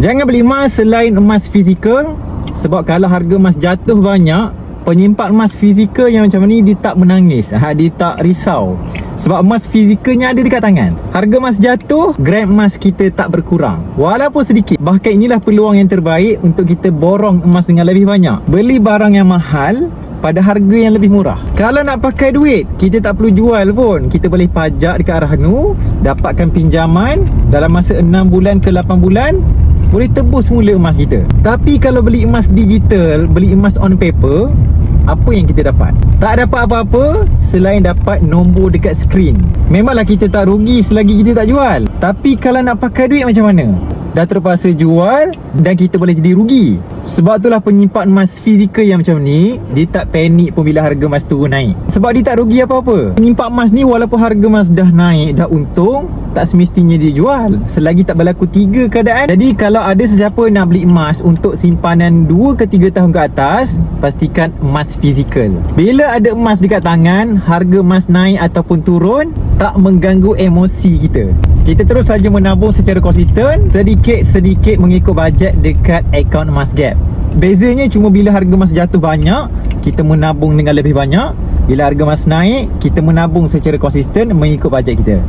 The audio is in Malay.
Jangan beli emas selain emas fizikal, sebab kalau harga emas jatuh banyak, penyimpan emas fizikal yang macam ni dia tak menangis, dia tak risau. Sebab emas fizikalnya ada dekat tangan. Harga emas jatuh, gram emas kita tak berkurang, walaupun sedikit. Bahkan inilah peluang yang terbaik untuk kita borong emas dengan lebih banyak. Beli barang yang mahal pada harga yang lebih murah. Kalau nak pakai duit, kita tak perlu jual pun. Kita boleh pajak dekat Rahnu, dapatkan pinjaman dalam masa 6 bulan ke 8 bulan, boleh tebus mula emas kita. Tapi kalau beli emas digital, beli emas on paper, apa yang kita dapat? Tak dapat apa-apa selain dapat nombor dekat skrin. Memanglah kita tak rugi selagi kita tak jual. Tapi kalau nak pakai duit macam mana? Dah terpaksa jual dan kita boleh jadi rugi. Sebab itulah penyimpan emas fizikal yang macam ni, dia tak panik pun bila harga emas turun naik. Sebab dia tak rugi apa-apa. Penyimpan emas ni walaupun harga emas dah naik, dah untung, tak semestinya dia jual selagi tak berlaku 3 keadaan. Jadi kalau ada sesiapa nak beli emas untuk simpanan 2 ke 3 tahun ke atas, pastikan emas fizikal. Bila ada emas dekat tangan, harga emas naik ataupun turun tak mengganggu emosi kita. Kita terus saja menabung secara konsisten, sedikit-sedikit mengikut bajet dekat akaun Emas Gap. Bezanya cuma bila harga emas jatuh banyak, kita menabung dengan lebih banyak. Bila harga emas naik, kita menabung secara konsisten mengikut bajet kita.